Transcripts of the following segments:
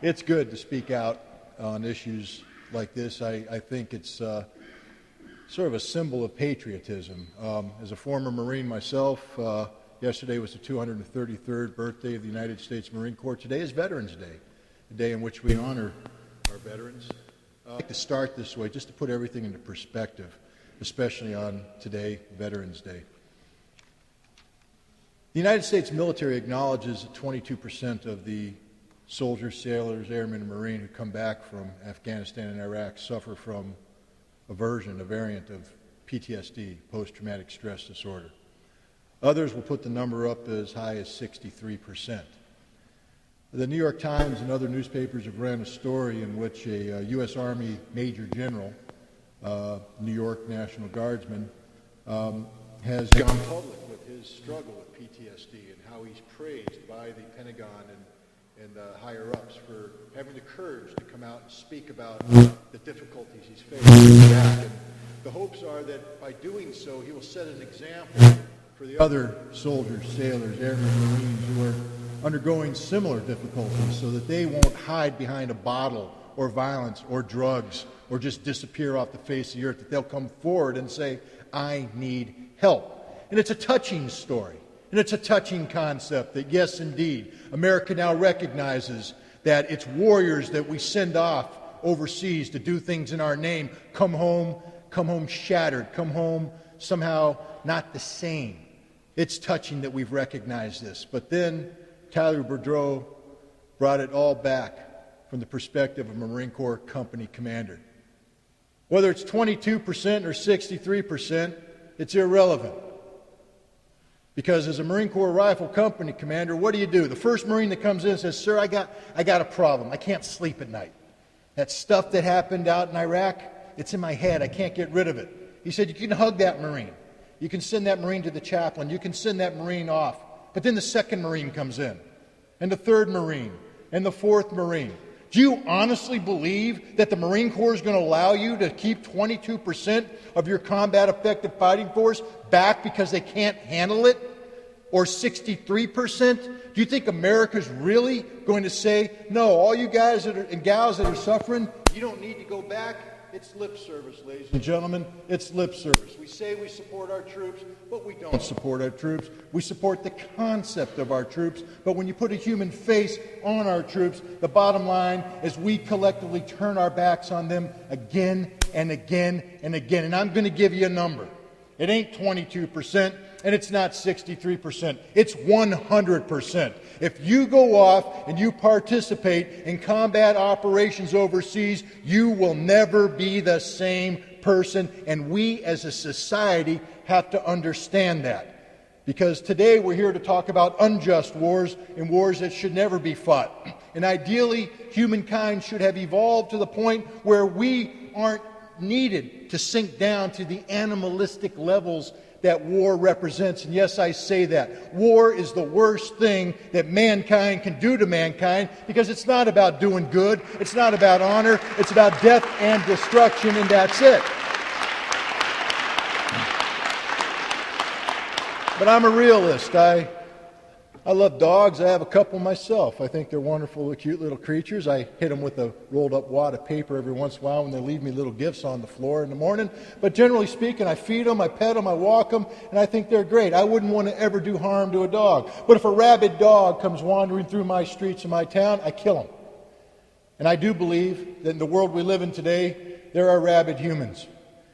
It's good to speak out on issues like this. I think it's sort of a symbol of patriotism. As a former Marine myself, yesterday was the 233rd birthday of the United States Marine Corps. Today is Veterans Day, a day in which we honor our veterans. I'd like to start this way, just to put everything into perspective, especially on today, Veterans Day. The United States military acknowledges that 22% of the soldiers, sailors, airmen, and Marine who come back from Afghanistan and Iraq suffer from a variant of PTSD, post-traumatic stress disorder. Others will put the number up as high as 63%. The New York Times and other newspapers have ran a story in which a U.S. Army Major General, New York National Guardsman, has gone public with his struggle with PTSD and how he's praised by the Pentagon and higher-ups for having the courage to come out and speak about the difficulties he's faced in Iraq. And the hopes are that by doing so, he will set an example for the other soldiers, sailors, airmen, Marines who are undergoing similar difficulties so that they won't hide behind a bottle or violence or drugs or just disappear off the face of the earth, that they'll come forward and say, I need help. And it's a touching story. And it's a touching concept that, yes, indeed, America now recognizes that its warriors that we send off overseas to do things in our name come home shattered, come home somehow not the same. It's touching that we've recognized this. But then Tyler Boudreau brought it all back from the perspective of a Marine Corps company commander. Whether it's 22% or 63%, it's irrelevant. Because as a Marine Corps Rifle Company commander, what do? The first Marine that comes in and says, sir, I got a problem. I can't sleep at night. That stuff that happened out in Iraq, it's in my head. I can't get rid of it. He said, you can hug that Marine. You can send that Marine to the chaplain. You can send that Marine off. But then the second Marine comes in, and the third Marine, and the fourth Marine. Do you honestly believe that the Marine Corps is going to allow you to keep 22% of your combat-effective fighting force back because they can't handle it? Or 63%? Do you think America's really going to say, no, all you guys and gals that are suffering, you don't need to go back? It's lip service, ladies and gentlemen. It's lip service. We say we support our troops, but we don't support our troops. We support the concept of our troops, but when you put a human face on our troops, the bottom line is we collectively turn our backs on them again and again and again. And I'm going to give you a number. It ain't 22%, and it's not 63%. It's 100%. If you go off and you participate in combat operations overseas, you will never be the same person, and we as a society have to understand that. Because today we're here to talk about unjust wars and wars that should never be fought. And ideally, humankind should have evolved to the point where we aren't needed to sink down to the animalistic levels that war represents. And yes, I say that. War is the worst thing that mankind can do to mankind because it's not about doing good. It's not about honor. It's about death and destruction, and that's it. But I'm a realist. I love dogs. I have a couple myself. I think they're wonderful, cute little creatures. I hit them with a rolled-up wad of paper every once in a while when they leave me little gifts on the floor in the morning. But generally speaking, I feed them, I pet them, I walk them, and I think they're great. I wouldn't want to ever do harm to a dog. But if a rabid dog comes wandering through my streets in my town, I kill him. And I do believe that in the world we live in today, there are rabid humans.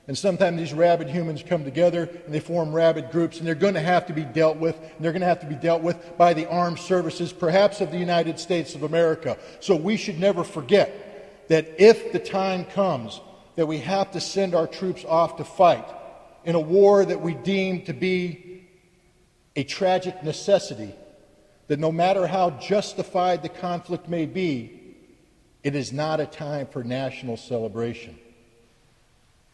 And sometimes these rabid humans come together and they form rabid groups, and they're going to have to be dealt with. And they're going to have to be dealt with by the armed services, perhaps of the United States of America. So we should never forget that if the time comes that we have to send our troops off to fight in a war that we deem to be a tragic necessity, that no matter how justified the conflict may be, it is not a time for national celebration.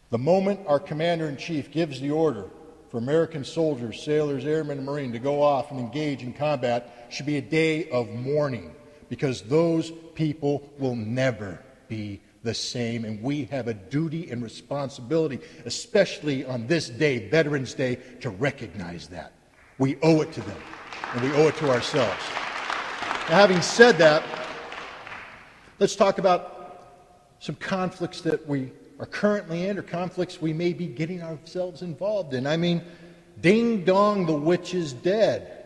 The moment our Commander-in-Chief gives the order for American soldiers, sailors, airmen, and Marines to go off and engage in combat should be a day of mourning, because those people will never be the same, and we have a duty and responsibility, especially on this day, Veterans Day, to recognize that. We owe it to them, and we owe it to ourselves. Now, having said that, Let's talk about some conflicts that we are currently in, or conflicts we may be getting ourselves involved in. I mean, ding dong, the witch is dead.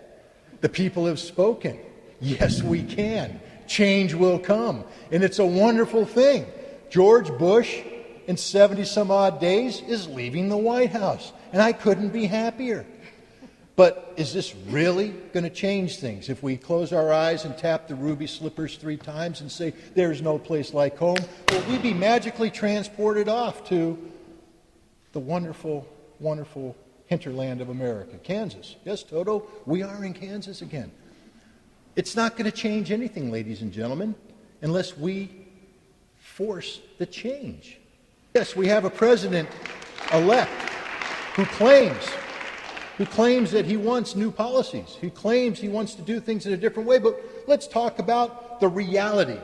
The people have spoken. Yes, we can. Change will come. And it's a wonderful thing. George Bush, in 70 some odd days, is leaving the White House. And I couldn't be happier. But is this really going to change things? If we close our eyes and tap the ruby slippers 3 times and say, there's no place like home, will we be magically transported off to the wonderful, wonderful hinterland of America, Kansas? Yes, Toto, we are in Kansas again. It's not going to change anything, ladies and gentlemen, unless we force the change. Yes, we have a president-elect who claims that he wants new policies. He claims he wants to do things in a different way. But let's talk about the reality.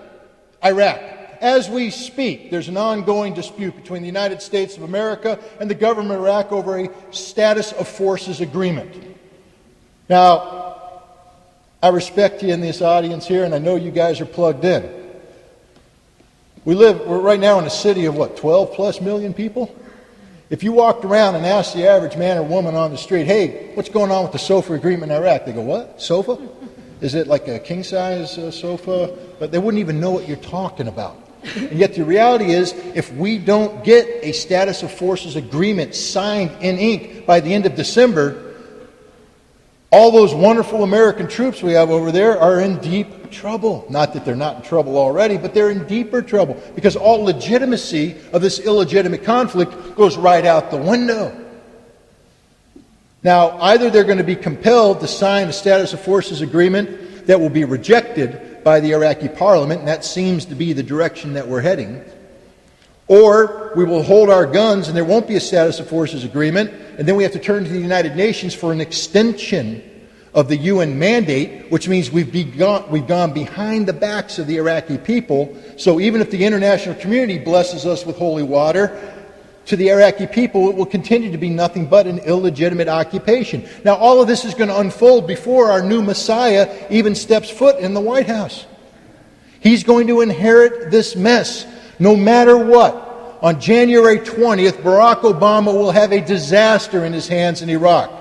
Iraq. As we speak, there's an ongoing dispute between the United States of America and the government of Iraq over a status of forces agreement. Now, I respect you in this audience here, and I know you guys are plugged in. We're right now in a city of, 12 plus million people? If you walked around and asked the average man or woman on the street, hey, what's going on with the SOFA agreement in Iraq? They go, what? SOFA? Is it like a king-size sofa? But they wouldn't even know what you're talking about. And yet the reality is, if we don't get a status of forces agreement signed in ink by the end of December, all those wonderful American troops we have over there are in deep trouble. Not that they're not in trouble already, but they're in deeper trouble because all legitimacy of this illegitimate conflict goes right out the window. Now, either they're going to be compelled to sign a status of forces agreement that will be rejected by the Iraqi parliament, and that seems to be the direction that we're heading, or we will hold our guns and there won't be a status of forces agreement, and then we have to turn to the United Nations for an extension of the UN mandate, which means we've gone behind the backs of the Iraqi people. So even if the international community blesses us with holy water, to the Iraqi people it will continue to be nothing but an illegitimate occupation. Now all of this is going to unfold before our new Messiah even steps foot in the White House. He's going to inherit this mess no matter what. On January 20th, Barack Obama will have a disaster in his hands in Iraq.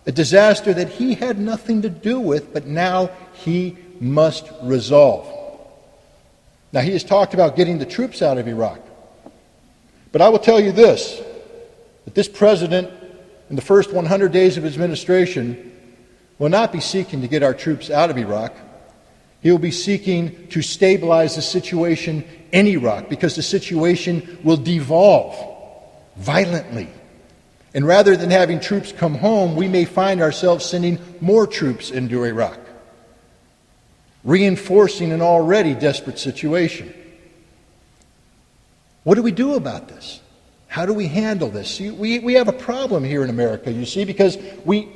A disaster that he had nothing to do with, but now he must resolve. Now, he has talked about getting the troops out of Iraq. But I will tell you this, that this president, in the first 100 days of his administration, will not be seeking to get our troops out of Iraq. He will be seeking to stabilize the situation in Iraq because the situation will devolve violently. And rather than having troops come home, we may find ourselves sending more troops into Iraq, reinforcing an already desperate situation. What do we do about this? How do we handle this? See, we have a problem here in America, you see, because we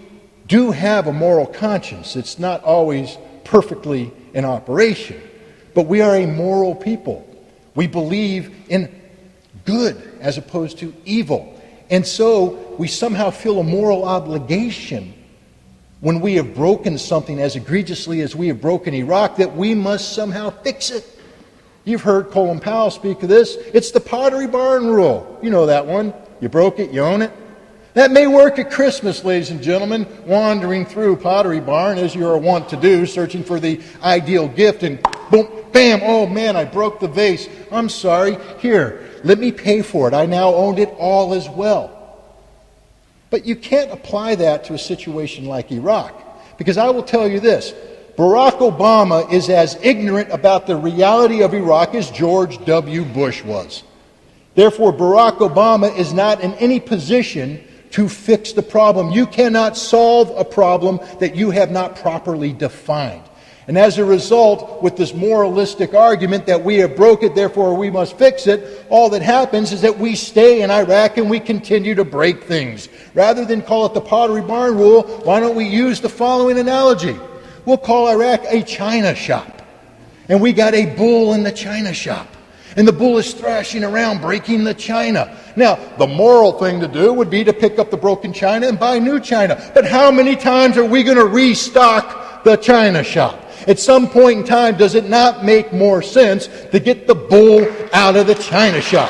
do have a moral conscience. It's not always perfectly in operation, but we are a moral people. We believe in good as opposed to evil. And so we somehow feel a moral obligation when we have broken something as egregiously as we have broken Iraq that we must somehow fix it. You've heard Colin Powell speak of this. It's the Pottery Barn rule. You know that one. You broke it, you own it. That may work at Christmas, ladies and gentlemen, wandering through Pottery Barn as you are wont to do, searching for the ideal gift, and boom, bam, oh man, I broke the vase. I'm sorry. Here, let me pay for it. I now owned it all as well. But you can't apply that to a situation like Iraq, because I will tell you this. Barack Obama is as ignorant about the reality of Iraq as George W. Bush was. Therefore, Barack Obama is not in any position to fix the problem. You cannot solve a problem that you have not properly defined. And as a result, with this moralistic argument that we have broke it, therefore we must fix it, all that happens is that we stay in Iraq and we continue to break things. Rather than call it the Pottery Barn rule, why don't we use the following analogy? We'll call Iraq a china shop. And we got a bull in the china shop. And the bull is thrashing around, breaking the china. Now, the moral thing to do would be to pick up the broken china and buy new china. But how many times are we going to restock the china shop? At some point in time, does it not make more sense to get the bull out of the china shop?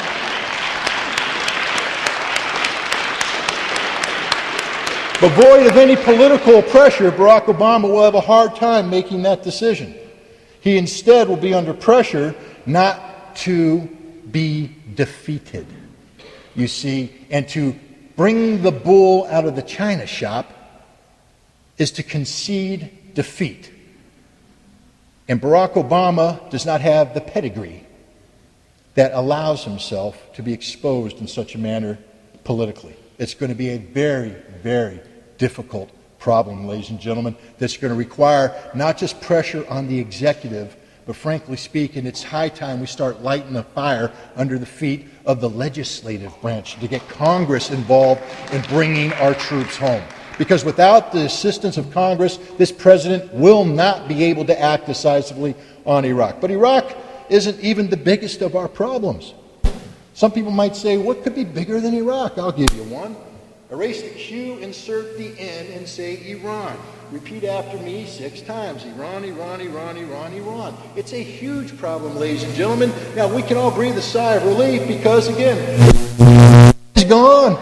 But void of any political pressure, Barack Obama will have a hard time making that decision. He instead will be under pressure not to be defeated. You see, and to bring the bull out of the china shop is to concede defeat. And Barack Obama does not have the pedigree that allows himself to be exposed in such a manner politically. It's going to be a very, very difficult problem, ladies and gentlemen, that's going to require not just pressure on the executive, but frankly speaking, it's high time we start lighting the fire under the feet of the legislative branch to get Congress involved in bringing our troops home. Because without the assistance of Congress, this president will not be able to act decisively on Iraq. But Iraq isn't even the biggest of our problems. Some people might say, what could be bigger than Iraq? I'll give you one. Erase the Q, insert the N, and say Iran. Repeat after me 6 times. Iran, Iran, Iran, Iran, Iran. It's a huge problem, ladies and gentlemen. Now, we can all breathe a sigh of relief because, again, she's gone.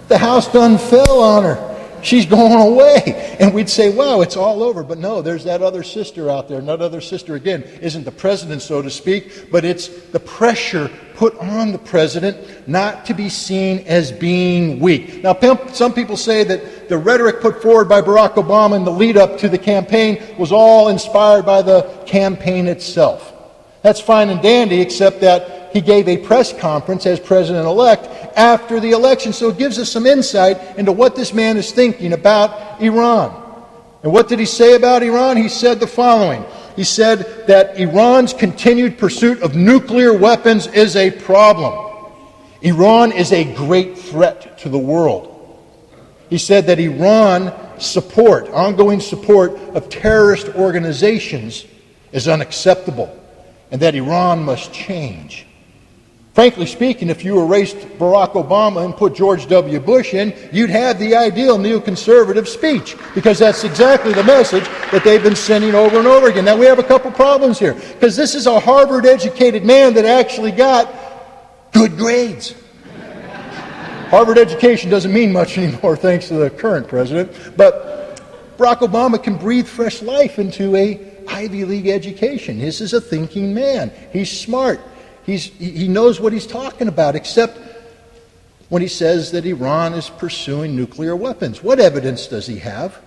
The house done fell on her. She's going away. And we'd say, wow, it's all over. But no, there's that other sister out there. And that other sister, again, isn't the president, so to speak, but it's the pressure put on the president not to be seen as being weak. Now, some people say that the rhetoric put forward by Barack Obama in the lead-up to the campaign was all inspired by the campaign itself. That's fine and dandy, except that he gave a press conference as president-elect after the election. So it gives us some insight into what this man is thinking about Iran. And what did he say about Iran? He said the following. He said that Iran's continued pursuit of nuclear weapons is a problem. Iran is a great threat to the world. He said that Iran's ongoing support of terrorist organizations is unacceptable and that Iran must change. Frankly speaking, if you erased Barack Obama and put George W. Bush in, you'd have the ideal neoconservative speech, because that's exactly the message that they've been sending over and over again. Now, we have a couple problems here, because this is a Harvard-educated man that actually got good grades. Harvard education doesn't mean much anymore, thanks to the current president, but Barack Obama can breathe fresh life into a Ivy League education. This is a thinking man. He's smart. He knows what he's talking about, except when he says that Iran is pursuing nuclear weapons. What evidence does he have?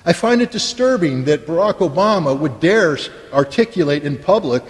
I find it disturbing that Barack Obama would dare articulate in public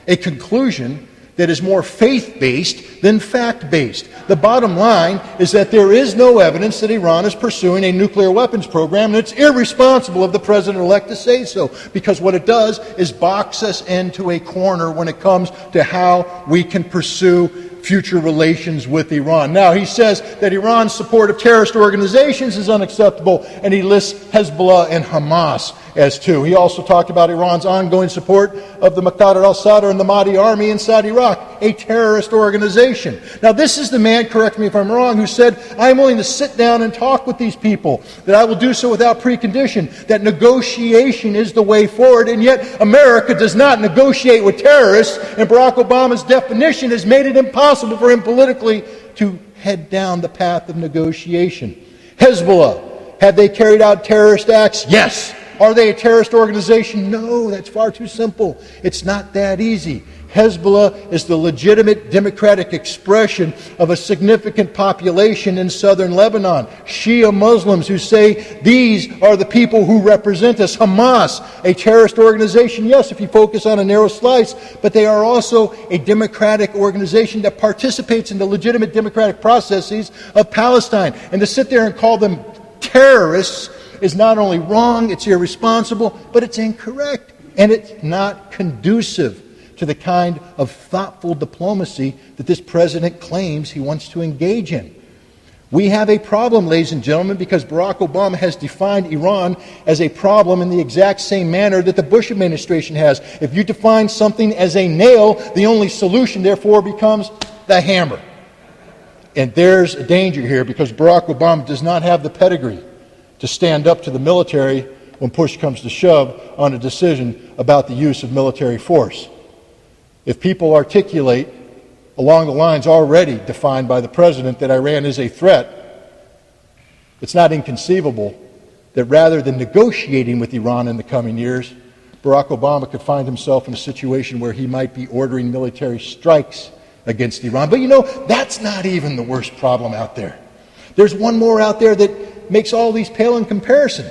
a conclusion that is more faith-based than fact-based. The bottom line is that there is no evidence that Iran is pursuing a nuclear weapons program, and it's irresponsible of the president-elect to say so, because what it does is box us into a corner when it comes to how we can pursue future relations with Iran. Now, he says that Iran's support of terrorist organizations is unacceptable, and he lists Hezbollah and Hamas as two. He also talked about Iran's ongoing support of the Muqtada al-Sadr and the Mahdi army inside Iraq, a terrorist organization. Now, this is the man, correct me if I'm wrong, who said, I'm willing to sit down and talk with these people, that I will do so without precondition, that negotiation is the way forward, and yet America does not negotiate with terrorists, and Barack Obama's definition has made it impossible for him politically to head down the path of negotiation. Hezbollah, have they carried out terrorist acts? Yes. Are they a terrorist organization? No, that's far too simple. It's not that easy. Hezbollah is the legitimate democratic expression of a significant population in southern Lebanon. Shia Muslims who say these are the people who represent us. Hamas, a terrorist organization, yes, if you focus on a narrow slice, but they are also a democratic organization that participates in the legitimate democratic processes of Palestine. And to sit there and call them terrorists is not only wrong, it's irresponsible, but it's incorrect. And it's not conducive to the kind of thoughtful diplomacy that this president claims he wants to engage in. We have a problem, ladies and gentlemen, because Barack Obama has defined Iran as a problem in the exact same manner that the Bush administration has. If you define something as a nail, the only solution, therefore, becomes the hammer. And there's a danger here, because Barack Obama does not have the pedigree to stand up to the military when push comes to shove on a decision about the use of military force. If people articulate along the lines already defined by the President that Iran is a threat, it's not inconceivable that rather than negotiating with Iran in the coming years, Barack Obama could find himself in a situation where he might be ordering military strikes against Iran. But you know, that's not even the worst problem out there. There's one more out there that makes all these pale in comparison.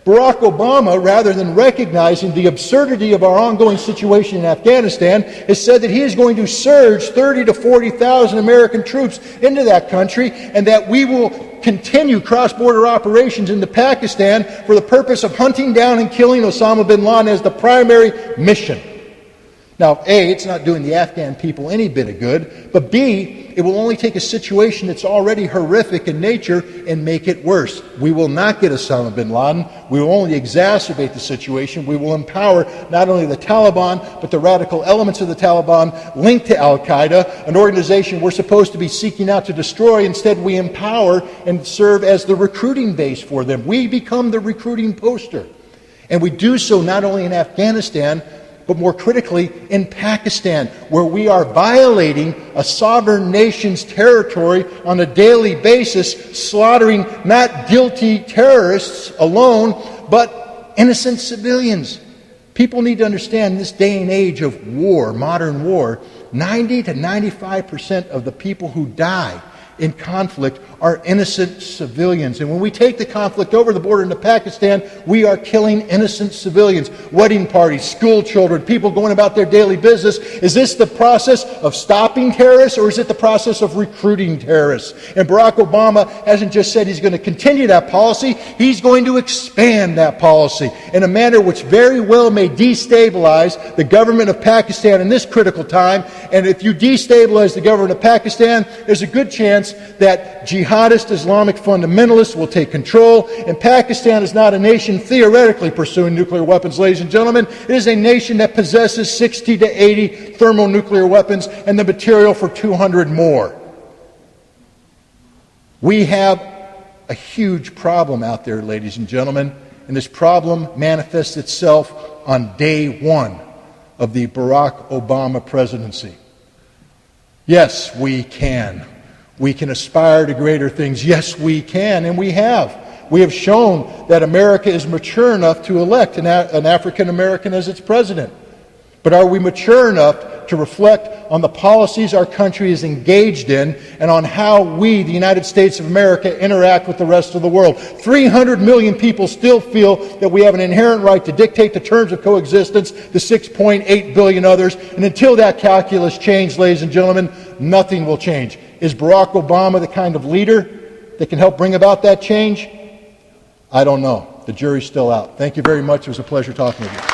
Barack Obama, rather than recognizing the absurdity of our ongoing situation in Afghanistan, has said that he is going to surge 30 to 40,000 American troops into that country, and that we will continue cross-border operations into Pakistan for the purpose of hunting down and killing Osama bin Laden as the primary mission. Now, A, it's not doing the Afghan people any bit of good, but B, it will only take a situation that's already horrific in nature and make it worse. We will not get Osama bin Laden. We will only exacerbate the situation. We will empower not only the Taliban, but the radical elements of the Taliban linked to Al-Qaeda, an organization we're supposed to be seeking out to destroy. Instead, we empower and serve as the recruiting base for them. We become the recruiting poster. And we do so not only in Afghanistan, but more critically in Pakistan, where we are violating a sovereign nation's territory on a daily basis, slaughtering not guilty terrorists alone, but innocent civilians. People need to understand in this day and age of war, modern war, 90 to 95% of the people who die in conflict are innocent civilians. And when we take the conflict over the border into Pakistan, we are killing innocent civilians. Wedding parties, school children, people going about their daily business. Is this the process of stopping terrorists, or is it the process of recruiting terrorists? And Barack Obama hasn't just said he's going to continue that policy, he's going to expand that policy in a manner which very well may destabilize the government of Pakistan in this critical time. And if you destabilize the government of Pakistan, there's a good chance that jihadist Islamic fundamentalists will take control. And Pakistan is not a nation theoretically pursuing nuclear weapons, ladies and gentlemen. It is a nation that possesses 60 to 80 thermonuclear weapons and the material for 200 more. We have a huge problem out there, ladies and gentlemen, and this problem manifests itself on day one of the Barack Obama presidency. Yes, we can. We can aspire to greater things. Yes, we can, and we have. We have shown that America is mature enough to elect an African American as its president. But are we mature enough to reflect on the policies our country is engaged in and on how we, the United States of America, interact with the rest of the world? 300 million people still feel that we have an inherent right to dictate the terms of coexistence to 6.8 billion others. And until that calculus changes, ladies and gentlemen, nothing will change. Is Barack Obama the kind of leader that can help bring about that change? I don't know. The jury's still out. Thank you very much. It was a pleasure talking with you.